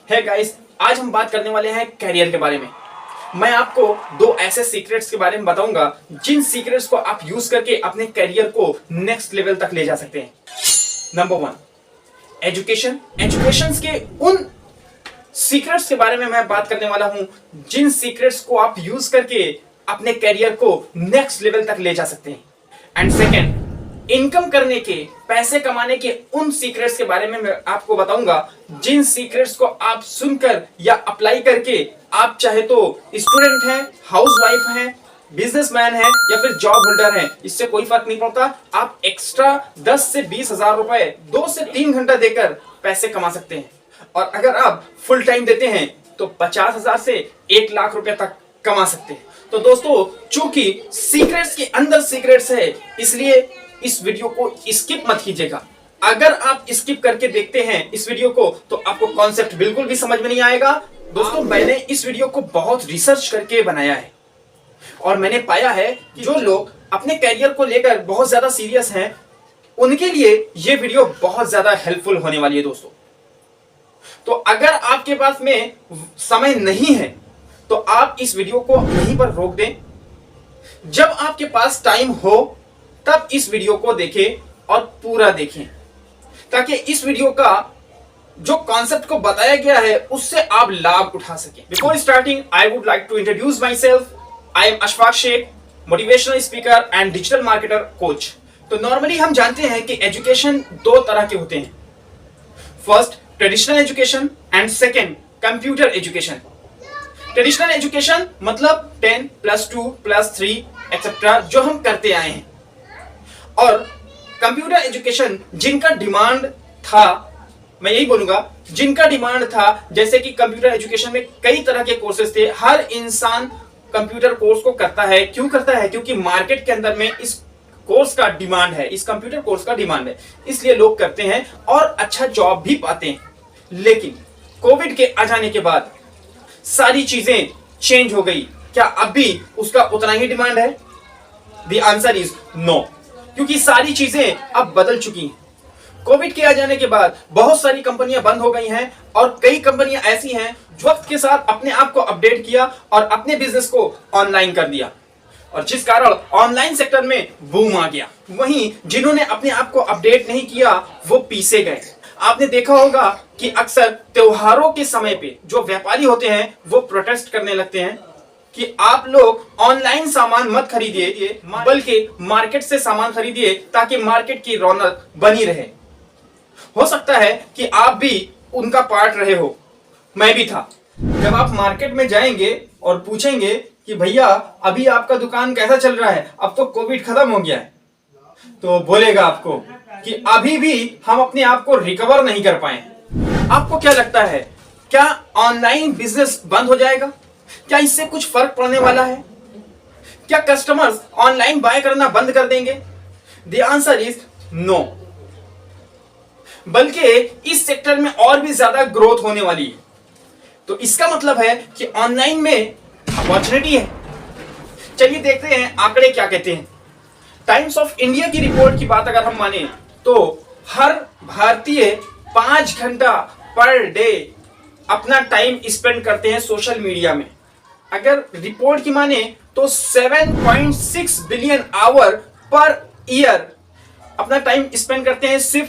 है गाइस, आज हम बात करने वाले हैं कैरियर के बारे में। मैं आपको दो ऐसे सीक्रेट्स के बारे में बताऊंगा जिन सीक्रेट्स को आप यूज करके अपने कैरियर को नेक्स्ट लेवल तक ले जा सकते हैं। Number 1, education. एजुकेशन के उन सीक्रेट्स के बारे में मैं बात करने वाला हूं जिन सीक्रेट्स को आप यूज करके अपने कैरियर को नेक्स्ट लेवल तक ले जा सकते हैं। एंड सेकेंड, इनकम करने के, पैसे कमाने के उन सीक्रेट्स के बारे में मैं आपको बताऊंगा जिन सीक्रेट्स को आप सुनकर या अप्लाई करके आप चाहे तो स्टूडेंट हैं, हाउसवाइफ हैं, बिजनेसमैन हैं या फिर जॉब होल्डर हैं, इससे कोई फर्क नहीं पड़ता, आप एक्स्ट्रा 10 से 20 हजार रुपए 2 से 3 घंटा देकर पैसे कमा सकते हैं। और अगर आप फुल टाइम देते हैं तो 50,000 से 1 लाख रुपए तक कमा सकते हैं। तो दोस्तों, चूंकि सीक्रेट्स के अंदर सीक्रेट्स है, इसलिए इस वीडियो को स्किप मत कीजिएगा। अगर आप स्किप करके देखते हैं इस वीडियो को तो आपको कॉन्सेप्ट बिल्कुल भी समझ में नहीं आएगा। दोस्तों, मैंने इस वीडियो को बहुत रिसर्च करके बनाया है और मैंने पाया है कि जो लोग अपने कैरियर को लेकर बहुत ज्यादा सीरियस हैं, उनके लिए यह वीडियो बहुत ज्यादा हेल्पफुल होने वाली है। दोस्तों, तो अगर आपके पास में समय नहीं है तो आप इस वीडियो को यहीं पर रोक दें। जब आपके पास टाइम हो तब इस वीडियो को देखें और पूरा देखें, ताकि इस वीडियो का जो कॉन्सेप्ट को बताया गया है उससे आप लाभ उठा सकें। Before starting, I would like to introduce myself. I am Ashfaq Shaikh, motivational speaker and digital marketer coach. तो नॉर्मली हम जानते हैं कि एजुकेशन 2 तरह के होते हैं। First, traditional education and second, computer education. Traditional education मतलब 10 + 2 + 3 एक्सेट्रा जो हम करते आए हैं, और कंप्यूटर एजुकेशन जिनका डिमांड था, मैं यही बोलूंगा जिनका डिमांड था, जैसे कि कंप्यूटर एजुकेशन में कई तरह के कोर्सेज थे। हर इंसान कंप्यूटर कोर्स को करता है। क्यों करता है? क्योंकि मार्केट के अंदर में इस कोर्स का डिमांड है, इस कंप्यूटर कोर्स का डिमांड है, इसलिए लोग करते हैं और अच्छा जॉब भी पाते हैं। लेकिन कोविड के आ जाने के बाद सारी चीजें चेंज हो गई। क्या अब भी उसका उतना ही डिमांड है? द आंसर इज नो, क्योंकि सारी चीजें अब बदल चुकी हैं। कोविड के आ जाने के बाद बहुत सारी कंपनियां बंद हो गई हैं और कई कंपनियां ऐसी हैं जो वक्त के साथ अपने आप को अपडेट किया और अपने बिजनेस को ऑनलाइन कर दिया, और जिस कारण ऑनलाइन सेक्टर में बूम आ गया। वहीं जिन्होंने अपने आप को अपडेट नहीं किया वो पीछे गए। आपने देखा होगा कि अक्सर त्योहारों के समय पे जो व्यापारी होते हैं वो प्रोटेस्ट करने लगते हैं कि आप लोग ऑनलाइन सामान मत खरीदिए, बल्कि मार्केट से सामान खरीदिए ताकि मार्केट की रौनक बनी रहे। हो सकता है कि आप भी उनका पार्ट रहे हो, मैं भी था। जब आप मार्केट में जाएंगे और पूछेंगे कि भैया अभी आपका दुकान कैसा चल रहा है, अब तो कोविड खत्म हो गया है, तो बोलेगा आपको कि अभी भी हम अपने आप को रिकवर नहीं कर पाए। आपको क्या लगता है, क्या ऑनलाइन बिजनेस बंद हो जाएगा? क्या इससे कुछ फर्क पड़ने वाला है? क्या कस्टमर्स ऑनलाइन बाय करना बंद कर देंगे? द आंसर इज नो, बल्कि इस सेक्टर में और भी ज्यादा ग्रोथ होने वाली है। तो इसका मतलब है कि ऑनलाइन में अपॉर्चुनिटी है। चलिए देखते हैं आंकड़े क्या कहते हैं। टाइम्स ऑफ इंडिया की रिपोर्ट की बात अगर हम माने तो हर भारतीय 5 घंटा पर डे अपना टाइम स्पेंड करते हैं सोशल मीडिया में। अगर रिपोर्ट की माने तो 7.6 बिलियन आवर पर ईयर अपना टाइम स्पेंड करते हैं सिर्फ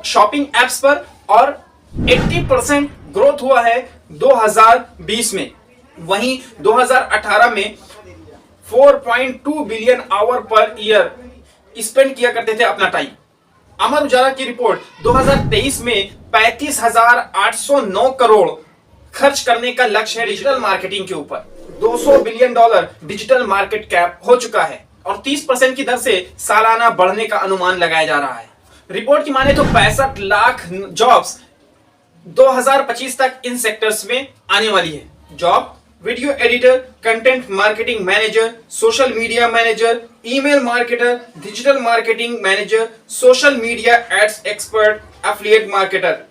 शॉपिंग एप्स पर, और 80% ग्रोथ हुआ है 2020 में। वहीं 2018 में 4.2 billion hour per year spend किया करते थे अपना टाइम। अमर उजाला की रिपोर्ट 2023 में 35,809 करोड़ खर्च करने का लक्ष्य है डिजिटल मार्केटिंग के ऊपर। $200 बिलियन डिजिटल मार्केट कैप हो चुका है और 30% की दर से सालाना बढ़ने का अनुमान लगाया जा रहा है। रिपोर्ट की माने तो 65 लाख जॉब्स 2025 तक इन सेक्टर्स में आने वाली है। Job: video editor, content marketing manager, social media manager, email marketer, digital marketing manager, social media ads expert, affiliate marketer.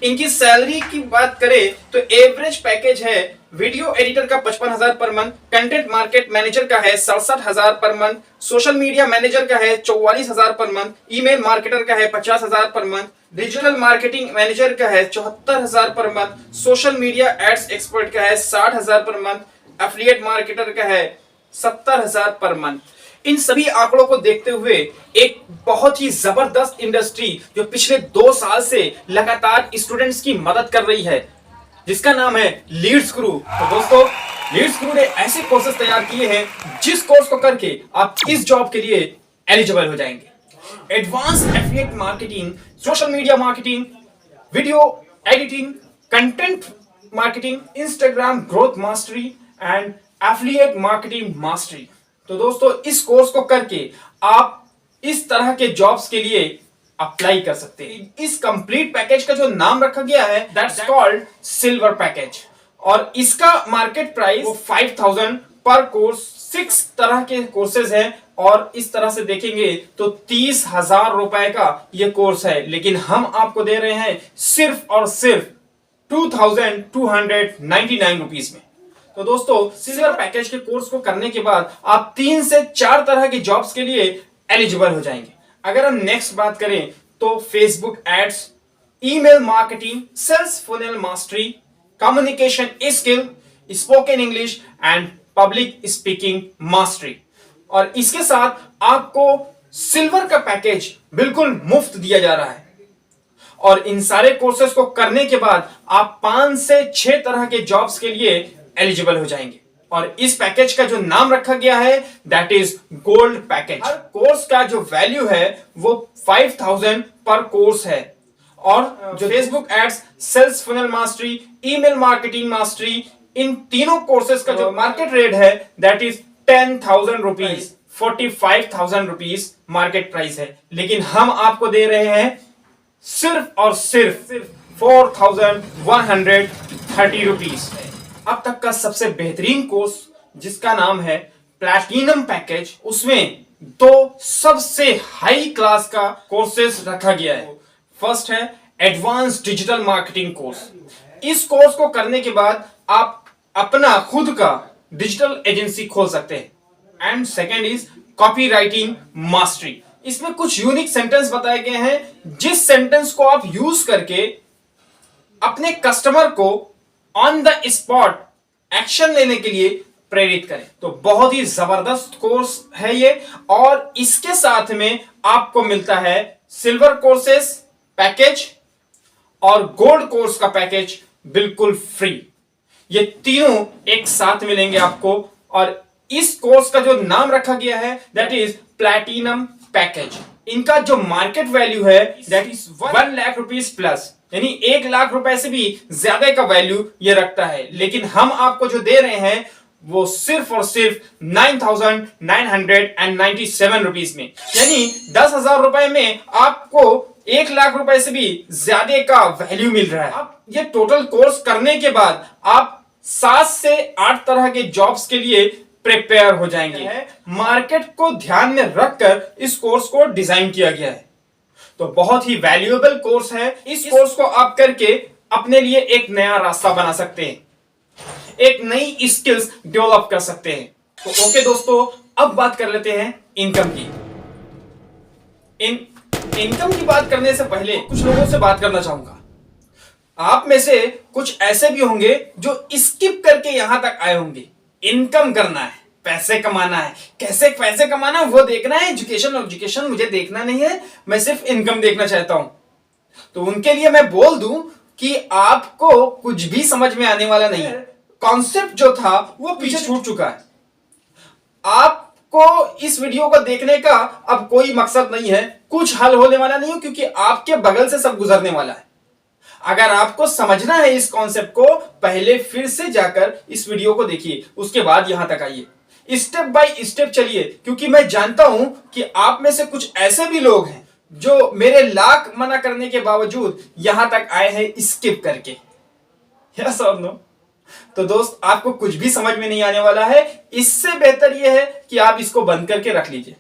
इनकी सैलरी की बात करें तो एवरेज पैकेज है वीडियो एडिटर का 55,000 per month, content market manager का है 67,000 पर मंथ, सोशल मीडिया मैनेजर का है 44,000 पर मंथ, ईमेल मार्केटर का है 50,000 per month, digital marketing manager का है 74,000 पर month, social media ads expert का है 60,000 पर मंथ, एफिलिएट मार्केटर का है 70,000 पर मंथ। इन सभी आंकड़ों को देखते हुए एक बहुत ही जबरदस्त इंडस्ट्री जो पिछले 2 साल से लगातार स्टूडेंट्स की मदद कर रही है, जिसका नाम है लीड्स गुरु। तो दोस्तों, लीड्स गुरु ने ऐसे कोर्सेज तैयार किए हैं जिस कोर्स को करके आप इस जॉब के लिए एलिजिबल हो जाएंगे। Advance affiliate marketing, social media marketing, video editing, content marketing, Instagram growth mastery and affiliate marketing mastery. तो दोस्तों, इस कोर्स को करके आप इस तरह के जॉब्स के लिए अप्लाई कर सकते हैं। इस कंप्लीट पैकेज का जो नाम रखा गया है दैट्स कॉल्ड सिल्वर पैकेज, और इसका मार्केट प्राइस 5,000 पर कोर्स। 6 तरह के कोर्सेज हैं और इस तरह से देखेंगे तो 30,000 रुपए का ये कोर्स है, लेकिन हम आपको दे रहे हैं सिर्फ और सिर्फ 2,299 रुपीज में। तो दोस्तों, सिल्वर पैकेज के कोर्स को करने के बाद आप 3 से 4 तरह की जॉब्स के लिए एलिजिबल हो जाएंगे। अगर हम नेक्स्ट बात करें तो Facebook ads, email marketing, sales funnel mastery, communication skill, spoken English and public speaking mastery. और इसके साथ आपको सिल्वर का पैकेज बिल्कुल मुफ्त दिया जा रहा है। और इन सारे कोर्सेज को करने के बाद आप 5 से 6 तरह के जॉब्स के लिए एलिजिबल हो जाएंगे। और इस पैकेज का जो नाम रखा गया है that is gold package. Her course का जो वैल्यू है वो 5,000 पर कोर्स है। और जो Facebook ads, sales funnel mastery, email marketing mastery, इन तीनों कोर्सेज का जो मार्केट रेट है that is 10,000 rupees, 45,000 rupees market price है, लेकिन हम आपको दे रहे हैं सिर्फ और सिर्फ 4,130 रुपीज। अब तक का सबसे बेहतरीन कोर्स जिसका नाम है प्लैटिनम पैकेज, उसमें 2 सबसे हाई क्लास का कोर्सेज रखा गया है। फर्स्ट है एडवांस डिजिटल मार्केटिंग कोर्स। इस कोर्स को करने के बाद आप अपना खुद का डिजिटल एजेंसी खोल सकते हैं। And second is copy writing mastery. इसमें कुछ यूनिक सेंटेंस बताए गए हैं जिस सेंटेंस को आप यूज करके अपने कस्टमर को ऑन द स्पॉट एक्शन लेने के लिए प्रेरित करें। तो बहुत ही जबरदस्त कोर्स है ये, और इसके साथ में आपको मिलता है सिल्वर कोर्सेस पैकेज और गोल्ड कोर्स का पैकेज बिल्कुल फ्री। ये तीनों एक साथ मिलेंगे आपको। और इस कोर्स का जो नाम रखा गया है दैट इज प्लैटिनम पैकेज। इनका जो मार्केट वैल्यू है that is 1 lakh rupees plus, यानी 1 लाख रुपए से भी ज्यादा का वैल्यू ये रखता है, लेकिन हम आपको जो दे रहे हैं वो सिर्फ और सिर्फ 9,997 रुपीज में, यानी 10,000 रुपए में आपको 1 लाख रुपए से भी ज्यादा का वैल्यू मिल रहा है। अब ये टोटल कोर्स करने के बाद आप 7 से 8 तरह के जॉब्स के लिए प्रिपेयर हो जाएंगे। मार्केट को ध्यान में रखकर इस कोर्स को डिजाइन किया गया है। तो बहुत ही वैल्यूएबल कोर्स है। इस कोर्स को आप करके अपने लिए एक नया रास्ता बना सकते हैं, एक नई स्किल्स डेवलप कर सकते हैं। तो ओके दोस्तों, अब बात कर लेते हैं इनकम की। इनकम की बात करने से पहले कुछ लोगों से बात करना चाहूंगा। आप में से कुछ ऐसे भी होंगे जो स्किप करके यहां तक आए होंगे। इनकम करना है, पैसे कमाना है, कैसे पैसे कमाना है वो देखना है। एजुकेशन मुझे देखना नहीं है, मैं सिर्फ इनकम देखना चाहता हूं। तो उनके लिए मैं बोल दूं कि आपको कुछ भी समझ में आने वाला नहीं है। कॉन्सेप्ट जो था वो पीछे छूट चुका है। आपको इस वीडियो को देखने का अब कोई मकसद नहीं है, कुछ हल होने वाला नहीं है, क्योंकि आपके बगल से सब गुजरने वाला है। अगर आपको समझना है इस कॉन्सेप्ट को, पहले फिर से जाकर इस वीडियो को देखिए, उसके बाद यहां तक आइए, स्टेप बाय स्टेप चलिए, क्योंकि मैं जानता हूं कि आप में से कुछ ऐसे भी लोग हैं जो मेरे लाख मना करने के बावजूद यहां तक आए हैं स्किप करके। यस और नो? तो दोस्त, आपको कुछ भी समझ में नहीं आने वाला है। इससे बेहतर यह है कि आप इसको बंद करके रख लीजिए।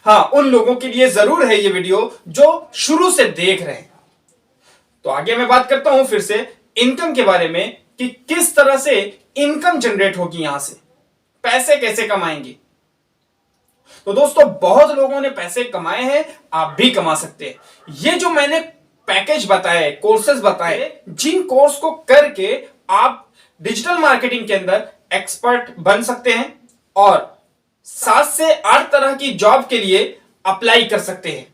हां, उन लोगों के लिए जरूर है ये वीडियो जो शुरू से देख रहे हैं। तो आगे मैं बात करता हूं फिर से इनकम के बारे में कि किस तरह से इनकम जनरेट होगी, यहां से पैसे कैसे कमाएंगे। तो दोस्तों, बहुत लोगों ने पैसे कमाए हैं, आप भी कमा सकते हैं। ये जो मैंने पैकेज बताए, कोर्सेज बताए, जिन कोर्स को करके आप डिजिटल मार्केटिंग के अंदर एक्सपर्ट बन सकते हैं और 7 से 8 तरह की जॉब के लिए अप्लाई कर सकते हैं।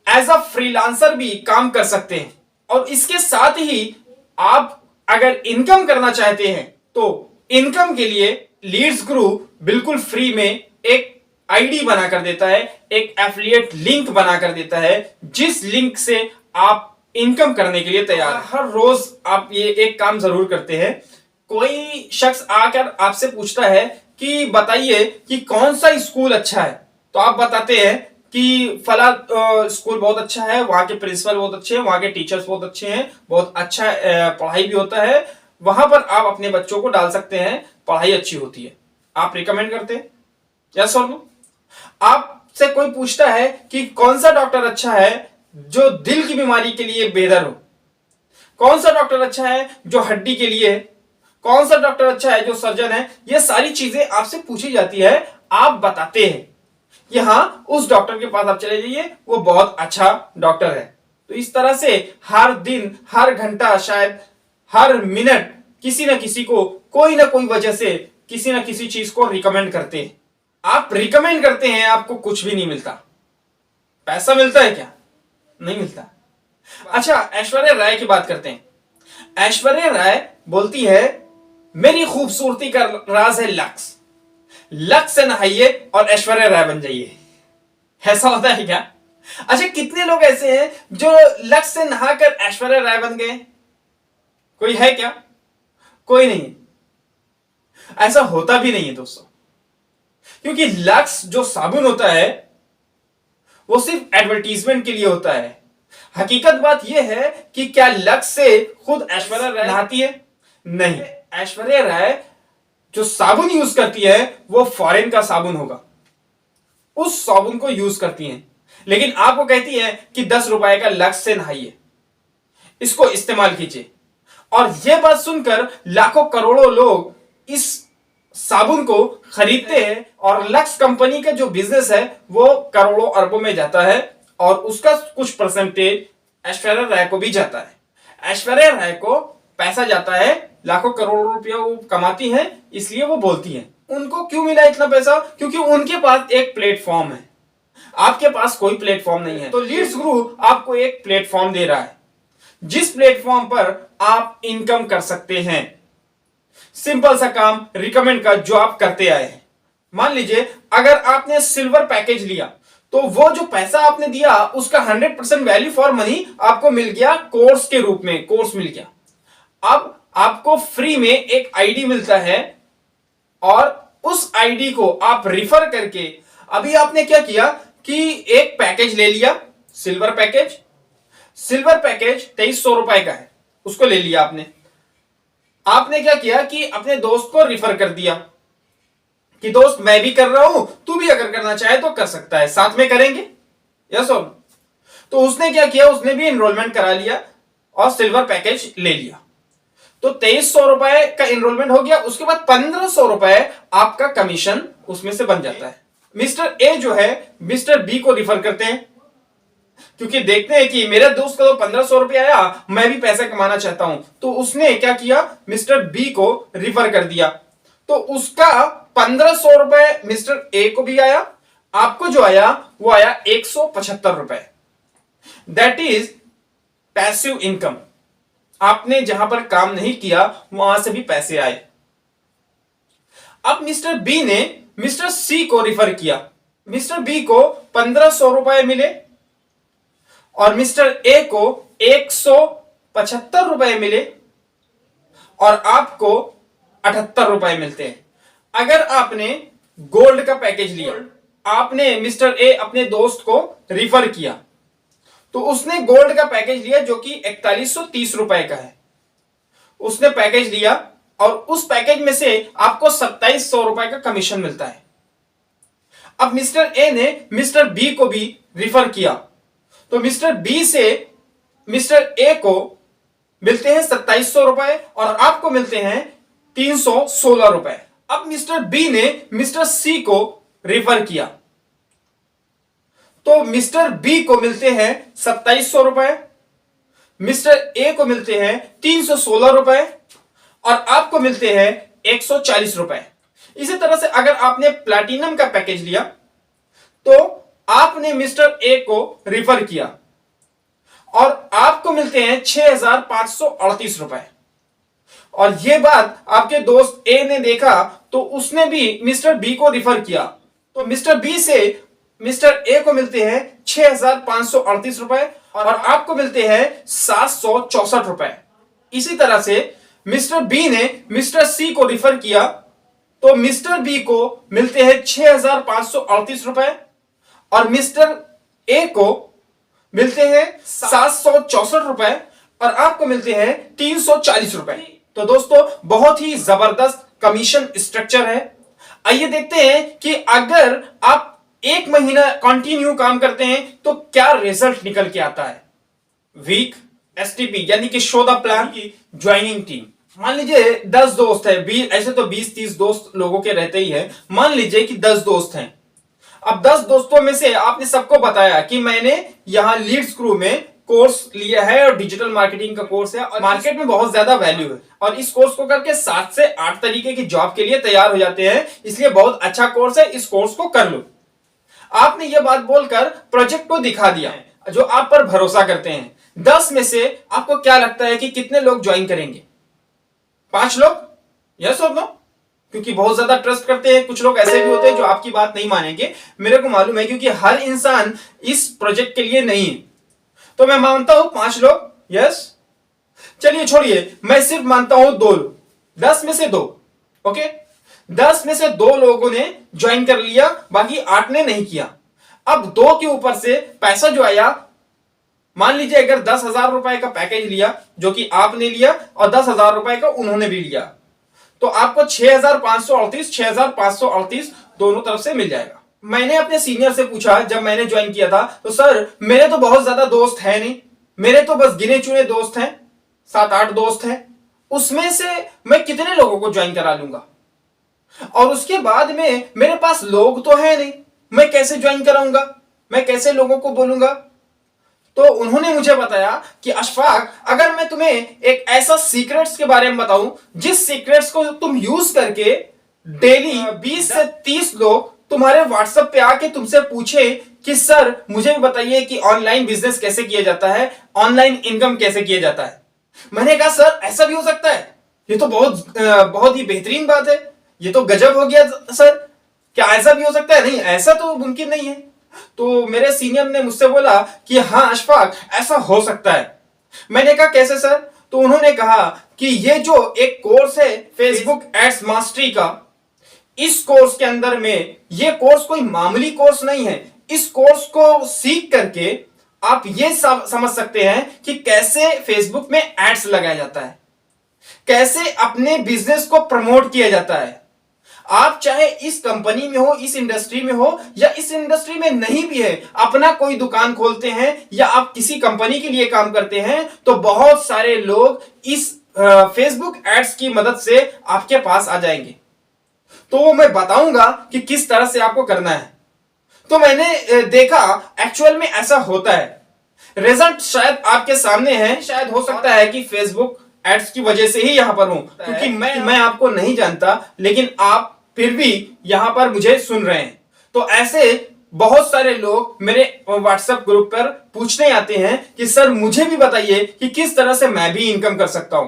एज अ फ्रीलांसर भी काम कर सकते हैं और इसके साथ ही आप अगर इनकम करना चाहते हैं तो इनकम के लिए लीड्स गुरु बिल्कुल फ्री में एक आईडी बना कर देता है, एक एफिलिएट लिंक बना कर देता है, जिस लिंक से आप इनकम करने के लिए तैयार हैं। हर रोज आप ये एक काम जरूर करते हैं। कोई शख्स आकर आपसे पूछता है कि बताइए कि कौन सा स्कूल अच्छा है, तो आप बताते हैं कि फला स्कूल बहुत अच्छा है, वहां के प्रिंसिपल बहुत अच्छे हैं, वहां के टीचर्स बहुत अच्छे हैं, बहुत अच्छा पढ़ाई भी होता है, वहां पर आप अपने बच्चों को डाल सकते हैं, पढ़ाई अच्छी होती है। आप रिकमेंड करते हैं? यस और नो? आपसे कोई पूछता है कि कौन सा डॉक्टर अच्छा है जो दिल की बीमारी के लिए बेहतर हो, कौन सा डॉक्टर अच्छा है जो हड्डी के लिए, कौन सा डॉक्टर अच्छा है जो सर्जन है, ये सारी चीजें आपसे पूछी जाती है, आप बताते हैं कि हाँ उस डॉक्टर के पास आप चले जाइए, वो बहुत अच्छा डॉक्टर है। तो इस तरह से हर दिन, हर घंटा, शायद हर मिनट किसी ना किसी को कोई ना कोई वजह से किसी ना किसी चीज को रिकमेंड करते हैं। आप रिकमेंड करते हैं, आपको कुछ भी नहीं मिलता। पैसा मिलता है क्या? नहीं मिलता। अच्छा, ऐश्वर्या राय की बात करते हैं। ऐश्वर्या राय बोलती है मेरी खूबसूरती का राज है लक्स, लक्स से नहाइए और ऐश्वर्या राय बन जाइए। ऐसा होता है क्या? अच्छा, कितने लोग ऐसे हैं जो लक्स से नहाकर ऐश्वर्या राय बन गए? कोई है क्या? कोई नहीं। ऐसा होता भी नहीं है दोस्तों, क्योंकि लक्स जो साबुन होता है वो सिर्फ एडवर्टीजमेंट के लिए होता है। हकीकत बात यह है कि क्या लक्स से खुद ऐश्वर्या राय नहाती है? नहीं। ऐश्वर्या राय जो साबुन यूज करती है वो फॉरेन का साबुन होगा, उस साबुन को यूज करती है, लेकिन आपको कहती है कि 10 रुपए का लक्स से नहाइए, इसको इस्तेमाल कीजिए। और यह बात सुनकर लाखों करोड़ों लोग इस साबुन को खरीदते हैं और लक्स कंपनी का जो बिजनेस है वो करोड़ों अरबों में जाता है और उसका कुछ परसेंटेज ऐश्वर्या राय को भी जाता है। ऐश्वर्या राय को पैसा जाता है, लाखों करोड़ों रुपया वो कमाती हैं, इसलिए वो बोलती हैं। उनको क्यों मिला इतना पैसा? क्योंकि उनके पास एक प्लेटफॉर्म है, आपके पास कोई प्लेटफॉर्म नहीं है। तो लीड्स गुरु आपको एक प्लेटफॉर्म दे रहा है, जिस प्लेटफॉर्म पर आप इनकम कर सकते हैं। सिंपल सा काम रिकमेंड का जो आप करते आए हैं। मान लीजिए अगर आपने सिल्वर पैकेज लिया तो वो जो पैसा आपने दिया उसका 100% वैल्यू फॉर मनी आपको मिल गया, कोर्स के रूप में कोर्स मिल गया। अब आपको फ्री में एक आईडी मिलता है और उस आईडी को आप रिफर करके, अभी आपने क्या किया कि एक पैकेज ले लिया, सिल्वर पैकेज। सिल्वर पैकेज 2300 रुपए का है, उसको ले लिया आपने क्या किया कि अपने दोस्त को रिफर कर दिया कि दोस्त मैं भी कर रहा हूं, तू भी अगर करना चाहे तो कर सकता है, साथ में करेंगे। यस और? तो उसने क्या किया, उसने भी एनरोलमेंट करा लिया और सिल्वर पैकेज ले लिया। तो 2300 रुपए का एनरोलमेंट हो गया, उसके बाद 1500 रुपए आपका कमीशन उसमें से बन जाता है। मिस्टर ए जो है मिस्टर बी को रिफर करते हैं, क्योंकि देखते हैं कि मेरे दोस्त को तो 1500 रुपए आया, मैं भी पैसा कमाना चाहता हूं। तो उसने क्या किया, मिस्टर बी को रिफर कर दिया, तो उसका 1500 रुपए मिस्टर ए को भी आया, आपको जो आया वो आया 175 रुपए। That is passive income. आपने जहां पर काम नहीं किया वहां से भी पैसे आए। अब मिस्टर बी ने मिस्टर सी को रिफर किया, मिस्टर बी को 1500 रुपए मिले और मिस्टर ए को 175 रुपए मिले और आपको 78 रुपए मिलते हैं। अगर आपने गोल्ड का पैकेज लिया, आपने मिस्टर ए अपने दोस्त को रिफर किया, तो उसने गोल्ड का पैकेज लिया जो कि 4130 रुपए का है। उसने पैकेज लिया और उस पैकेज में से आपको 2700 रुपए का कमीशन मिलता है। अब मिस्टर ए ने मिस्टर बी को भी रिफर किया, तो मिस्टर बी से मिस्टर ए को मिलते हैं 2700 रुपए और आपको मिलते हैं 316 रुपए। अब मिस्टर बी ने मिस्टर सी को रिफर किया, तो मिस्टर बी को मिलते हैं 2700 रुपए, मिस्टर ए को मिलते हैं 316 रुपए और आपको मिलते हैं 140 रुपए। इसी तरह से अगर आपने प्लैटिनम का पैकेज लिया तो आपने मिस्टर ए को रिफर किया और आपको मिलते हैं 6538 रुपए। और यह बात आपके दोस्त ए ने देखा तो उसने भी मिस्टर बी को रिफर किया, तो मिस्टर बी से मिस्टर ए को मिलते हैं 6538 रुपए और आपको मिलते हैं 764 रुपए। इसी तरह से मिस्टर बी ने मिस्टर सी को रिफर किया तो मिस्टर बी को मिलते हैं 6538 रुपए और मिस्टर ए को मिलते हैं 764 रुपए और आपको मिलते हैं 340 रुपए। तो दोस्तों बहुत ही जबरदस्त कमीशन स्ट्रक्चर है। आइए देखते हैं कि अगर आप एक महीना कंटिन्यू काम करते हैं तो क्या रिजल्ट निकल के आता है। वीक एसटीपी यानी कि शो द प्लान की ज्वाइनिंग टीम। मान लीजिए 10 दोस्त है, 20 ऐसे तो 20-30 दोस्त लोगों के रहते ही है। मान लीजिए कि 10 दोस्त हैं। अब 10 दोस्तों में से आपने सबको बताया कि मैंने यहां लीड्स क्रू में कोर्स लिया है और डिजिटल मार्केटिंग का कोर्स है और मार्केट में बहुत ज्यादा वैल्यू है और इस कोर्स को करके 7 से 8 तरीके की जॉब के लिए तैयार हो जाते हैं, इसलिए बहुत अच्छा कोर्स है, इस कोर्स को कर लो। आपने यह बात बोलकर प्रोजेक्ट को दिखा दिया जो आप पर भरोसा करते हैं। 10 में से आपको क्या लगता है कि कितने लोग ज्वाइन करेंगे? 5 लोग? यस और नो? क्योंकि बहुत ज्यादा ट्रस्ट करते हैं। कुछ लोग ऐसे भी होते हैं जो आपकी बात नहीं मानेंगे, मेरे को मालूम है, क्योंकि हर इंसान इस प्रोजेक्ट के लिए नहीं है। तो मैं मानता हूं 5 लोग। यस, चलिए छोड़िए, मैं सिर्फ मानता हूं 2 लोग। 10 में से 2। ओके, 10 में से 2 लोगों ने ज्वाइन कर लिया, बाकी 8 ने नहीं किया। अब 2 के ऊपर से पैसा जो आया, मान लीजिए अगर 10,000 रुपए का पैकेज लिया जो कि आपने लिया और 10,000 रुपए का उन्होंने भी लिया, तो आपको 6538 दोनों तरफ से मिल जाएगा। मैंने अपने सीनियर से पूछा जब मैंने ज्वाइन किया था, तो सर मेरे तो बहुत ज्यादा दोस्त है नहीं, मेरे तो बस गिने चुने दोस्त हैं, 7-8 दोस्त हैं, उसमें से मैं कितने लोगों को ज्वाइन करा लूंगा? और उसके बाद में मेरे पास लोग तो है नहीं, मैं कैसे ज्वाइन कराऊंगा, मैं कैसे लोगों को बोलूंगा? तो उन्होंने मुझे बताया कि अशफाक, अगर मैं तुम्हें एक ऐसा सीक्रेट्स के बारे में बताऊं जिस सीक्रेट्स को तुम यूज करके डेली 20 से 30 लोग तुम्हारे व्हाट्सएप पे आके तुमसे पूछे कि सर मुझे भी बताइए कि ऑनलाइन बिजनेस कैसे किया जाता है, ऑनलाइन इनकम कैसे किया जाता है। मैंने कहा सर ऐसा भी हो सकता है, ये तो बहुत ही बेहतरीन बात है, ये तो गजब हो गया सर, क्या ऐसा भी हो सकता है? नहीं, ऐसा तो मुमकिन नहीं है। तो मेरे सीनियर ने मुझसे बोला कि हाँ अशफाक, ऐसा हो सकता है। मैंने कहा कैसे सर? तो उन्होंने कहा कि ये जो एक कोर्स है फेसबुक एड्स मास्टरी का, इस कोर्स के अंदर में, ये कोर्स कोई मामूली कोर्स नहीं है। इस कोर्स को सीख करके आप ये समझ सकते हैं कि कैसे फेसबुक में एड्स लगाया जाता है, कैसे अपने बिजनेस को प्रमोट किया जाता है। आप चाहे इस कंपनी में हो, इस इंडस्ट्री में हो या इस इंडस्ट्री में नहीं भी है, अपना कोई दुकान खोलते हैं या आप किसी कंपनी के लिए काम करते हैं, तो बहुत सारे लोग इस फेसबुक एड्स की मदद से आपके पास आ जाएंगे। तो मैं बताऊंगा कि किस तरह से आपको करना है। तो मैंने देखा एक्चुअल में ऐसा होता है। रिजल्ट शायद आपके सामने है, शायद हो सकता है कि फेसबुक एड्स की वजह से ही यहां पर हूं, क्योंकि मैं आपको नहीं जानता, लेकिन आप फिर भी यहां पर मुझे सुन रहे हैं। तो ऐसे बहुत सारे लोग मेरे व्हाट्सएप ग्रुप पर पूछने आते हैं कि सर मुझे भी बताइए कि किस तरह से मैं भी इनकम कर सकता हूं।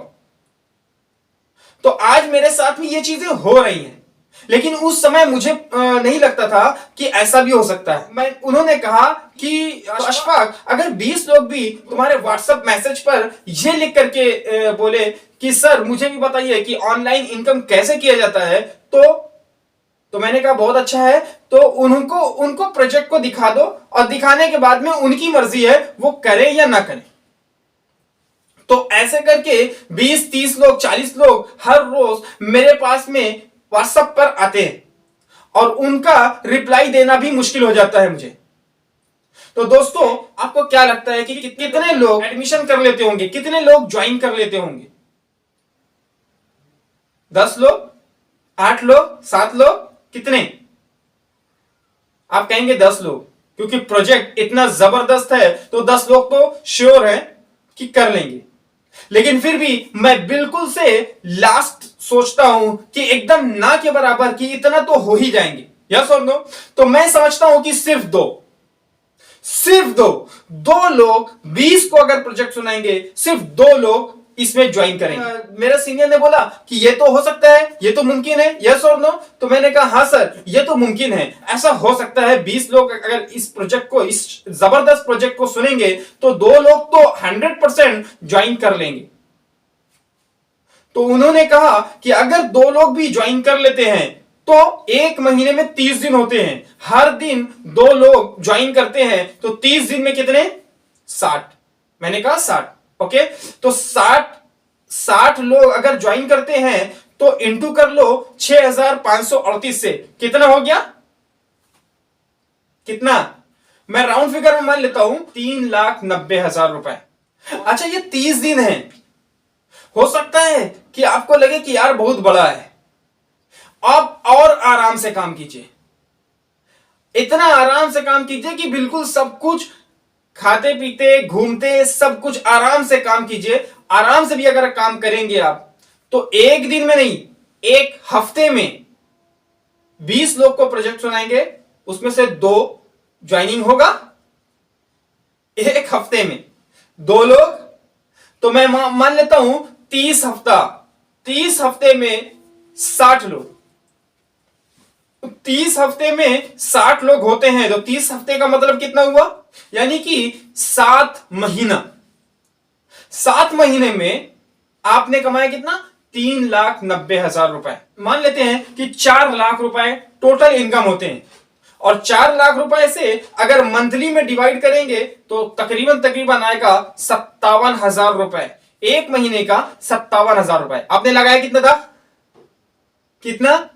तो आज मेरे साथ में ये चीजें हो रही हैं, लेकिन उस समय मुझे नहीं लगता था कि ऐसा भी हो सकता है। उन्होंने कहा कि अशफाक, अगर 20 लोग भी तुम्हारे व्हाट्सएप मैसेज पर यह लिख करके बोले कि सर मुझे भी बताइए कि ऑनलाइन इनकम कैसे किया जाता है, तो मैंने कहा बहुत अच्छा है, तो उनको प्रोजेक्ट को दिखा दो और दिखाने के बाद में उनकी मर्जी है वो करें या ना करें। तो ऐसे करके 20-30 लोग, 40 लोग हर रोज मेरे पास में व्हाट्सएप पर आते हैं और उनका रिप्लाई देना भी मुश्किल हो जाता है मुझे। तो दोस्तों आपको क्या लगता है कि कितने लोग एडमिशन कर लेते होंगे, कितने लोग ज्वाइन कर लेते होंगे? 10 लोग, 8 लोग, 7 लोग, कितने? आप कहेंगे 10 लोग। क्योंकि प्रोजेक्ट इतना जबरदस्त है तो 10 लोग तो श्योर है कि कर लेंगे। लेकिन फिर भी मैं बिल्कुल से लास्ट सोचता हूं कि एकदम ना के बराबर कि इतना तो हो ही जाएंगे, यस और नो। तो मैं समझता हूं कि सिर्फ दो लोग 20 को अगर प्रोजेक्ट सुनाएंगे, सिर्फ 2 लोग इसमें ज्वाइन करेंगे। मेरे सीनियर ने बोला कि ये तो हो सकता है, ये तो मुमकिन है, यस और नो। तो मैंने कहा हाँ सर, ये तो मुमकिन है, ऐसा हो सकता है। 20 लोग अगर इस प्रोजेक्ट को, इस जबरदस्त प्रोजेक्ट को सुनेंगे तो 2 लोग तो 100% ज्वाइन कर लेंगे। तो उन्होंने कहा कि अगर 2 लोग भी ज्वाइन कर लेते हैं तो 1 महीने में 30 दिन होते हैं, हर दिन 2 लोग ज्वाइन करते हैं तो 30 दिन में कितने? 60। मैंने कहा 60, ओके। तो 60 लोग अगर ज्वाइन करते हैं तो इंटू कर लो 6538 से, कितना हो गया? कितना? मैं राउंड फिगर में मान लेता हूं 3,90,000 रुपए। अच्छा, ये 30 दिन है। हो सकता है कि आपको लगे कि यार बहुत बड़ा है, आप और आराम से काम कीजिए, इतना आराम से काम कीजिए कि बिल्कुल सब कुछ खाते पीते घूमते सब कुछ आराम से काम कीजिए। आराम से भी अगर काम करेंगे आप तो 1 दिन में नहीं, 1 हफ्ते में 20 लोग को प्रोजेक्ट सुनाएंगे, उसमें से 2 ज्वाइनिंग होगा। 1 हफ्ते में 2 लोग, तो मैं मान लेता हूं 30 हफ्ते में 60 लोग। 30 हफ्ते में 60 लोग होते हैं तो 30 हफ्ते का मतलब कितना हुआ? यानी कि 7 महीने में आपने कमाया कितना? 3,90,000 रुपए। मान लेते हैं कि 4 लाख रुपए टोटल इनकम होते हैं, और 4 लाख रुपए से अगर मंथली में डिवाइड करेंगे तो तकरीबन आएगा 57,000 रुपए। 1 महीने का 57,000 रुपए आपने लगाया। कितना था? कितना?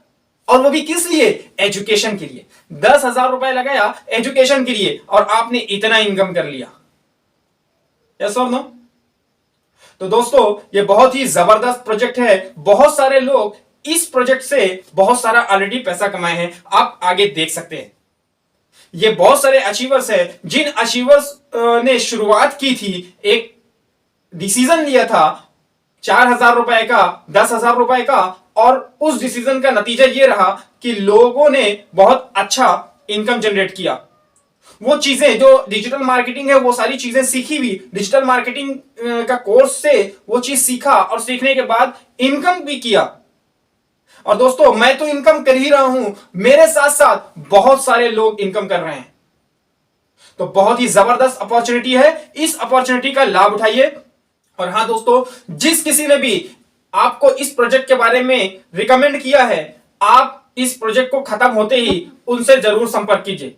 और वो भी किस लिए? एजुकेशन के लिए। 10,000 रुपए लगाया एजुकेशन के लिए और आपने इतना इनकम कर लिया, यस और नो। तो दोस्तों, ये बहुत ही जबरदस्त प्रोजेक्ट है। बहुत सारे लोग इस प्रोजेक्ट से बहुत सारा ऑलरेडी पैसा कमाए हैं, आप आगे देख सकते हैं। ये बहुत सारे अचीवर्स हैं, जिन अचीवर्स ने शुरुआत की थी, एक डिसीजन लिया था 4,000 रुपए का, 10,000 रुपए का, और उस डिसीजन का नतीजा यह रहा कि लोगों ने बहुत अच्छा इनकम जनरेट किया। वो चीजें जो डिजिटल मार्केटिंग है वो सारी चीजें सीखी भी, डिजिटल मार्केटिंग का कोर्स से वो चीज सीखा और सीखने के बाद इनकम भी किया। और दोस्तों, मैं तो इनकम कर ही रहा हूं, मेरे साथ साथ बहुत सारे लोग इनकम कर रहे हैं। तो बहुत ही जबरदस्त अपॉर्चुनिटी है, इस अपॉर्चुनिटी का लाभ उठाइए। और हां दोस्तों, जिस किसी ने भी आपको इस प्रोजेक्ट के बारे में रिकमेंड किया है, आप इस प्रोजेक्ट को खत्म होते ही उनसे जरूर संपर्क कीजिए।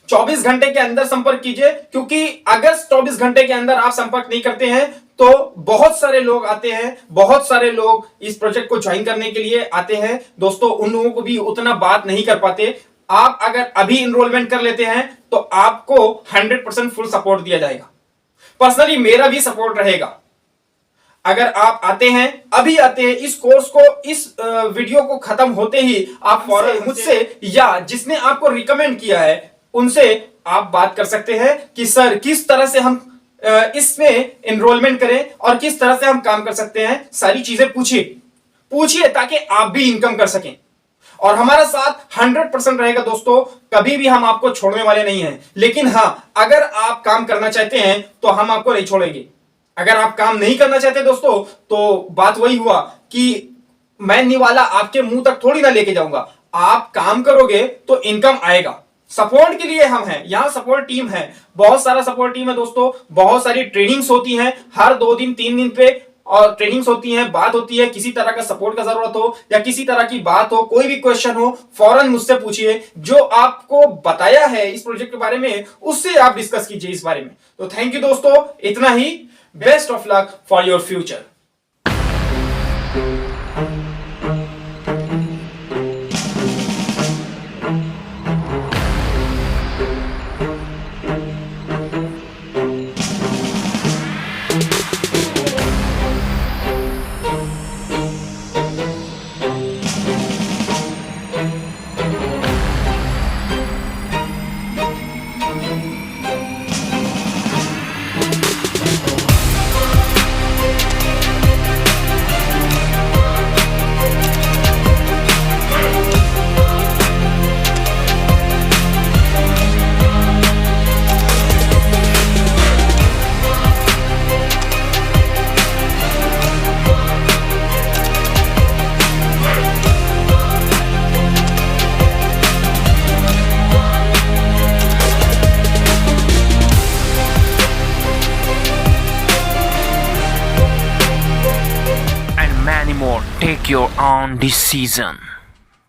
24 घंटे के अंदर संपर्क कीजिए, क्योंकि अगर 24 घंटे के अंदर आप संपर्क नहीं करते हैं तो बहुत सारे लोग आते हैं, बहुत सारे लोग इस प्रोजेक्ट को ज्वाइन करने के लिए आते हैं। दोस्तों, उन लोगों को भी उतना बात नहीं कर पाते। आप अगर अभी इनरोलमेंट कर लेते हैं तो आपको 100% फुल सपोर्ट दिया जाएगा। पर्सनली मेरा भी सपोर्ट रहेगा। अगर आप आते हैं, अभी आते हैं, इस कोर्स को, इस वीडियो को खत्म होते ही आप फौरन मुझसे या जिसने आपको रिकमेंड किया है उनसे आप बात कर सकते हैं कि सर किस तरह से हम इसमें एनरोलमेंट करें और किस तरह से हम काम कर सकते हैं। सारी चीजें पूछिए ताकि आप भी इनकम कर सकें। और हमारा साथ 100% रहेगा दोस्तों, कभी भी हम आपको छोड़ने वाले नहीं हैं। लेकिन हां, अगर आप काम करना चाहते हैं तो हम आपको नहीं छोड़ेंगे। अगर आप काम नहीं करना चाहते दोस्तों, तो बात वही हुआ कि मैं निवाला आपके मुंह तक थोड़ी ना लेके जाऊंगा। आप काम करोगे तो इनकम आएगा। सपोर्ट के लिए हम हैं, यहां सपोर्ट टीम है, बहुत सारा सपोर्ट टीम है दोस्तों। बहुत सारी ट्रेनिंग्स होती हैं, हर 2 दिन 3 दिन पे और ट्रेनिंग्स होती हैं, बात होती है। किसी तरह का सपोर्ट का जरूरत हो या किसी तरह की बात हो, कोई भी क्वेश्चन हो, फौरन मुझसे पूछिए। जो आपको बताया है इस प्रोजेक्ट के बारे में, उससे आप डिस्कस कीजिए इस बारे में। तो थैंक यू दोस्तों, इतना ही। Best of luck for your future. take your own decision.